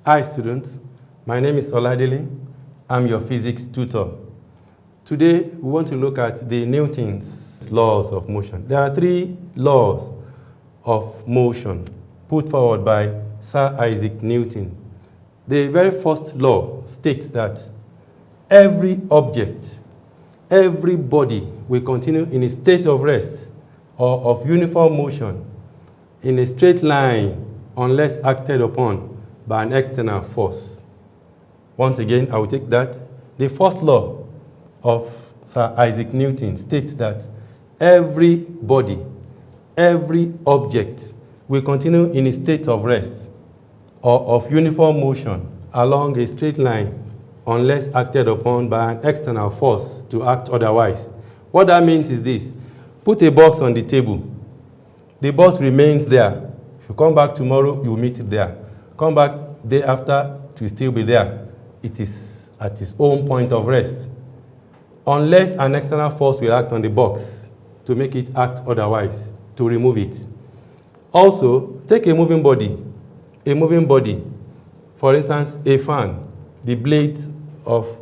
Hi students, my name is Oladele. I'm your physics tutor. Today we want to look at the Newton's laws of motion. There are 3 laws of motion put forward by Sir Isaac Newton. The very first law states that every object, every body will continue in a state of rest or of uniform motion in a straight line unless acted upon by an external force. Once again, I will take that. The first law of Sir Isaac Newton states that every body, every object will continue in a state of rest or of uniform motion along a straight line unless acted upon by an external force to act otherwise. What that means is this. Put a box on the table. The box remains there. If you come back tomorrow, you will meet it there. Come back day after, it will still be there. It is at its own point of rest. Unless an external force will act on the box to make it act otherwise, to remove it. Also, take a moving body. A moving body, for instance, a fan, the blade of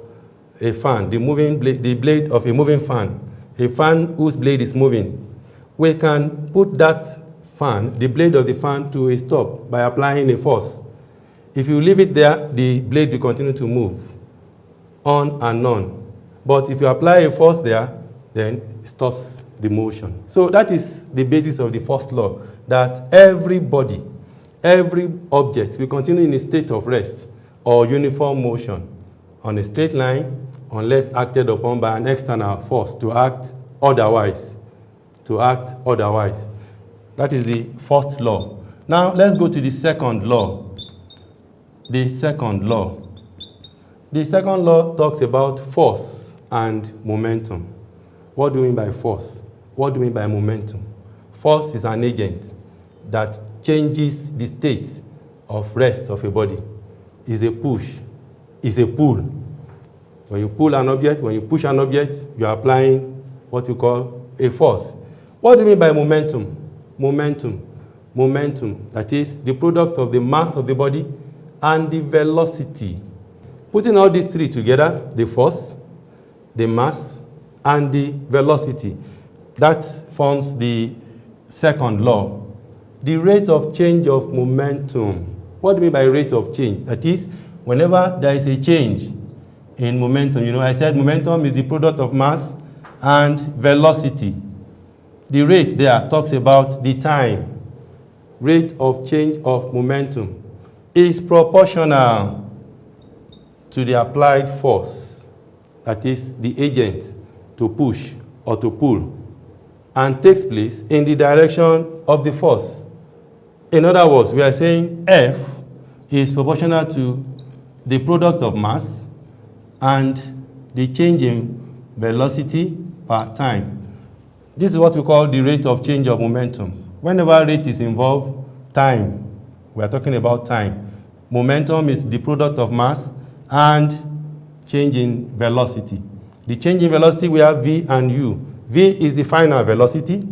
a fan, the blade of a moving fan, a fan whose blade is moving. We can put that fan, the blade of the fan, to a stop by applying a force. If you leave it there, the blade will continue to move on and on. But if you apply a force there, then it stops the motion. So that is the basis of the first law, that every body, every object will continue in a state of rest or uniform motion on a straight line unless acted upon by an external force to act otherwise. To act otherwise. That is the first law. Now let's go to the second law. The second law. The second law talks about force and momentum. What do we mean by force? What do we mean by momentum? Force is an agent that changes the state of rest of a body. Is a push, is a pull. When you pull an object, when you push an object, you are applying what we call a force. What do you mean by momentum? Momentum, that is the product of the mass of the body and the velocity. Putting all these 3 together, the force, the mass, and the velocity, that forms the second law. The rate of change of momentum. What do you mean by rate of change? That is, whenever there is a change in momentum, I said momentum is the product of mass and velocity. The rate there talks about the time. Rate of change of momentum is proportional to the applied force, that is the agent to push or to pull, and takes place in the direction of the force. In other words, we are saying F is proportional to the product of mass and the change in velocity per time. This is what we call the rate of change of momentum. Whenever rate is involved, time, we are talking about time. Momentum is the product of mass and change in velocity. The change in velocity, we have V and U. V is the final velocity.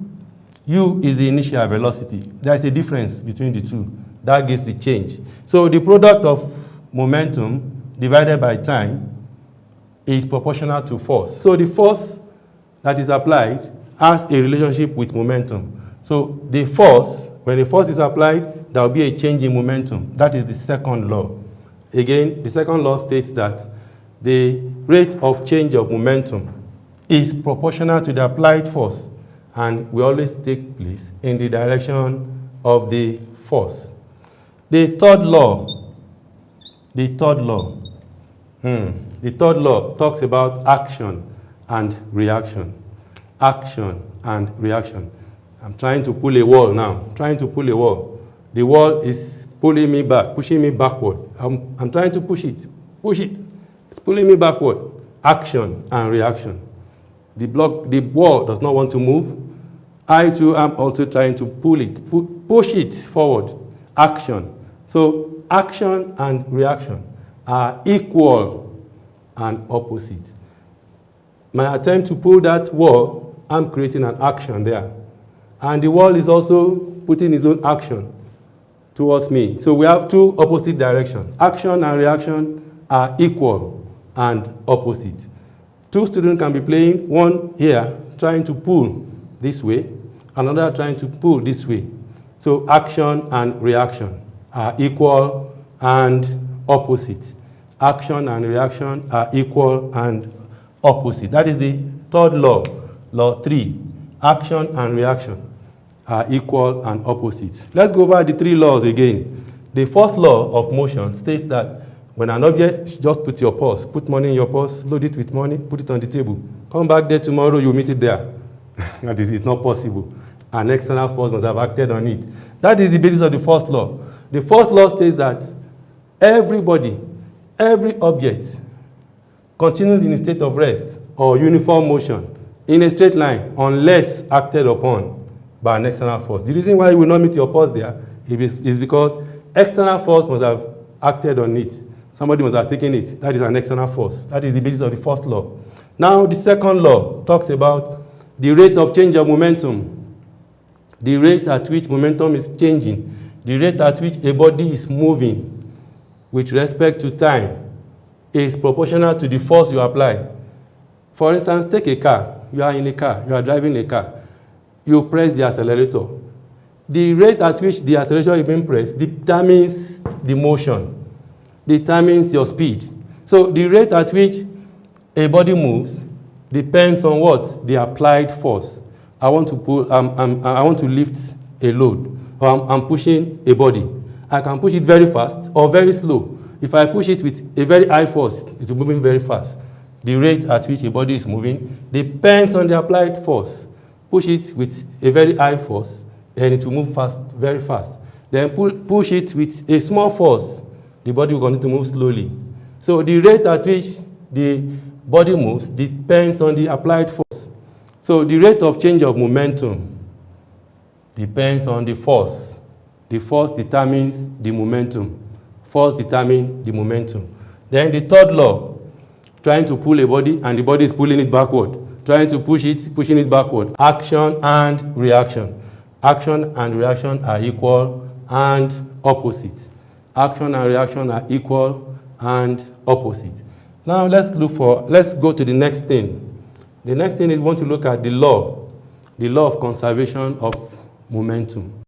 U is the initial velocity. There is a difference between the two. That gives the change. So the product of momentum divided by time is proportional to force. So the force that is applied has a relationship with momentum. So the force, when the force is applied, there will be a change in momentum. That is the second law. Again, the second law states that the rate of change of momentum is proportional to the applied force and will always take place in the direction of the force. The third law talks about action and reaction. Action and reaction. I'm trying to pull a wall now. The wall is pulling me back, pushing me backward. I'm trying to push it. It's pulling me backward. Action and reaction. The wall does not want to move. I too am also trying to pull it, push it forward. Action. So action and reaction are equal and opposite. My attempt to pull that wall, I'm creating an action there. And the wall is also putting its own action. towards me. So we have two opposite directions. Action and reaction are equal and opposite. Two students can be playing, one here trying to pull this way, another trying to pull this way. So action and reaction are equal and opposite. Action and reaction are equal and opposite. That is the third law, law 3. Action and reaction are equal and opposite. Let's go over the 3 laws again. The first law of motion states that when an object, just put your purse, put money in your purse, load it with money, put it on the table. Come back there tomorrow, you meet it there. That is, it's not possible. An external force must have acted on it. That is the basis of the first law. The first law states that everybody, every object continues in a state of rest or uniform motion in a straight line unless acted upon by an external force. The reason why you will not meet your purse there is because external force must have acted on it. Somebody must have taken it. That is an external force. That is the basis of the first law. Now, the second law talks about the rate of change of momentum. The rate at which momentum is changing. The rate at which a body is moving with respect to time is proportional to the force you apply. For instance, take a car. You are in a car. You are driving a car. You press the accelerator. The rate at which the accelerator is being pressed determines the motion, determines your speed. So the rate at which a body moves depends on what? The applied force. I want to lift a load, or I'm pushing a body. I can push it very fast or very slow. If I push it with a very high force, it will be moving very fast. The rate at which a body is moving depends on the applied force. Push it with a very high force, and it will move fast, very fast. Then push it with a small force, the body will continue to move slowly. So the rate at which the body moves depends on the applied force. So the rate of change of momentum depends on the force. The force determines the momentum. Force determines the momentum. Then the third law, trying to pull a body and the body is pulling it backward. Trying to push it, pushing it backward. Action and reaction. Action and reaction are equal and opposite. Action and reaction are equal and opposite. Now let's go to the next thing. The next thing is we want to look at the law of conservation of momentum.